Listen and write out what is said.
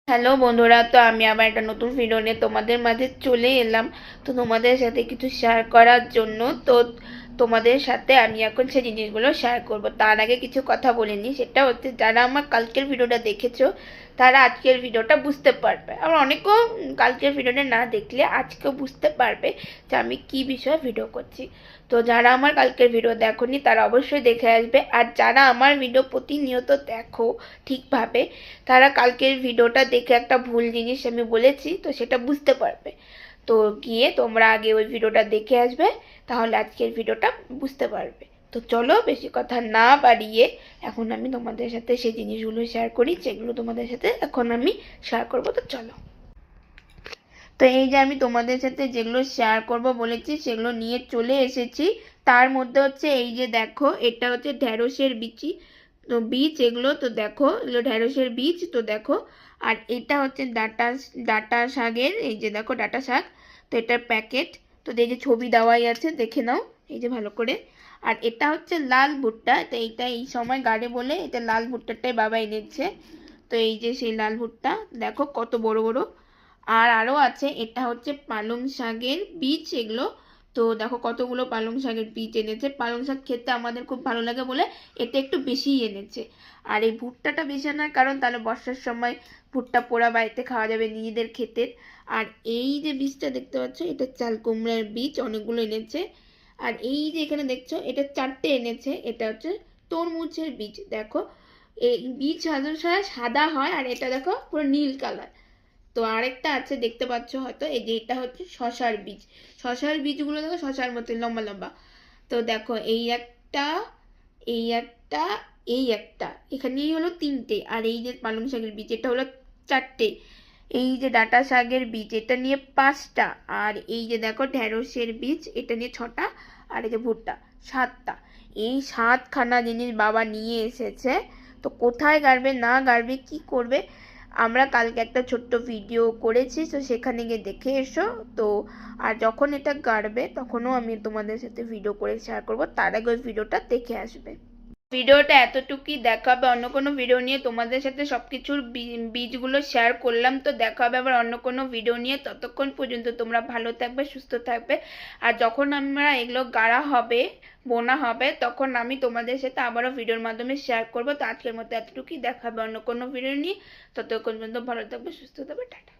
Hello বন্ধুরা, তো আমি আবার একটা নতুন ভিডিও নিয়ে তোমাদের মাঝে চলে এলাম। তো তোমাদের সাথে কিছু শেয়ার করার জন্য। তো তোমাদের সাথে আমি এখন সেই জিনিসগুলো শেয়ার করব। তার আগে কিছু কথা বলে নিই, সেটা হচ্ছে যারা আমার কালকের ভিডিওটা দেখেছো তারা আজকের ভিডিওটা বুঝতে পারবে। আবার অনেকেও কালকের ভিডিওটা না দেখলে আজকেও বুঝতে পারবে যে আমি কি বিষয়ে ভিডিও করছি। তো যারা আমার কালকের ভিডিও দেখোনি তারা অবশ্যই দেখে আসবে, আর যারা আমার ভিডিও প্রতিনিয়ত দেখো ঠিকভাবে তারা কালকের ভিডিওটা দেখে একটা ভুল জিনিস আমি বলেছি তো সেটা বুঝতে পারবে। তো গিয়ে তোমরা আগে ওই ভিডিওটা দেখে আসবে, তাহলে আজকের ভিডিওটা বুঝতে পারবে। তো চলো বেশি কথা না বাড়িয়ে এখন আমি তোমাদের সাথে সেই জিনিসগুলো শেয়ার করি যেগুলো তোমাদের সাথে এখন আমি শেয়ার করবো। তো চলো। তো এই যে আমি তোমাদের সাথে যেগুলো শেয়ার করব বলেছি সেগুলো নিয়ে চলে এসেছি। তার মধ্যে হচ্ছে এই যে দেখো, এটা হচ্ছে ঢ্যাঁড়সের বিচি, তো বীজ এগুলো। তো দেখো এগুলো ঢ্যাঁড়সের বীজ, তো দেখো। আর এটা হচ্ছে ডাটা ডাটা শাকের, এই যে দেখো ডাটা শাক। তো এটার প্যাকেট, তো এই যে ছবি দেওয়াই আছে, দেখে নাও এই যে ভালো করে। আর এটা হচ্ছে লাল ভুট্টা, তো এইটা এই সময় গাড়ে বলে এটা লাল ভুট্টাটাই বাবা এনেছে। তো এই যে সেই লাল ভুট্টা, দেখো কত বড় বড়। আর আরও আছে, এটা হচ্ছে পালং শাকের বীজ এগুলো। তো দেখো কতগুলো পালং শাকের বীজ এনেছে। পালং শাক খেতে আমাদের খুব ভালো লাগে বলে এটা একটু বেশিই এনেছে। আর এই ভুট্টাটা বেশি আনার কারণ তাহলে বর্ষার সময় ভুট্টা পোড়া বাড়িতে খাওয়া যাবে নিজেদের ক্ষেতের। আর এই যে বীজটা দেখতে পাচ্ছ এটা চাল কুমড়ার বীজ, অনেকগুলো এনেছে। আর এই যে এখানে দেখছো এটা চারটে এনেছে, এটা হচ্ছে তরমুজের বীজ। দেখো এই বীজ সাধারণত সাদা হয়, আর এটা দেখো পুরো নীল কালার। তো আরেকটা আছে দেখতে পাচ্ছ হয়তো, এই যে এটা হচ্ছে শশার বীজ। শশার বীজগুলো দেখো শশার মতো লম্বা লম্বা। তো দেখো এই একটা, এই একটা, এই একটা, এখানেই হলো তিনটে। আর এই যে পালং শাকের বীজ এটা হলো চারটে। এই যে ডাঁটা শাকের বীজ এটা নিয়ে পাঁচটা। আর এই যে দেখো ঢ্যাঁড়সের বীজ এটা নিয়ে ছটা। আর এই যে ভুট্টা সাতটা। এই সাতখানা জিনিস বাবা নিয়ে এসেছে। তো কোথায় গাড়বে না গাড়বে কি করবে, আমরা কালকে একটা ছোট্ট ভিডিও করেছি, তো সেখানে গিয়ে দেখে এসো। তো আর যখন এটা গাড়বে তখনও আমি তোমাদের সাথে ভিডিও করে শেয়ার করব, তার আগে ওই ভিডিওটা দেখে আসবে। ভিডিওটা এতটুকুই, দেখা হবে অন্য কোনো ভিডিও নিয়ে। তোমাদের সাথে সব কিছুর বীজগুলো শেয়ার করলাম। তো দেখা হবে আবার অন্য কোনো ভিডিও নিয়ে। ততক্ষণ পর্যন্ত তোমরা ভালো থাকবে, সুস্থ থাকবে। আর যখন আমরা এগুলো গাড়া হবে, বোনা হবে, তখন আমি তোমাদের সাথে আবারও ভিডিওর মাধ্যমে শেয়ার করবো। তো আজকের মতো এতটুকুই, দেখা হবে অন্য কোনো ভিডিও নিয়ে। ততক্ষণ পর্যন্ত ভালো থাকবে, সুস্থ থাকবে, টাটা।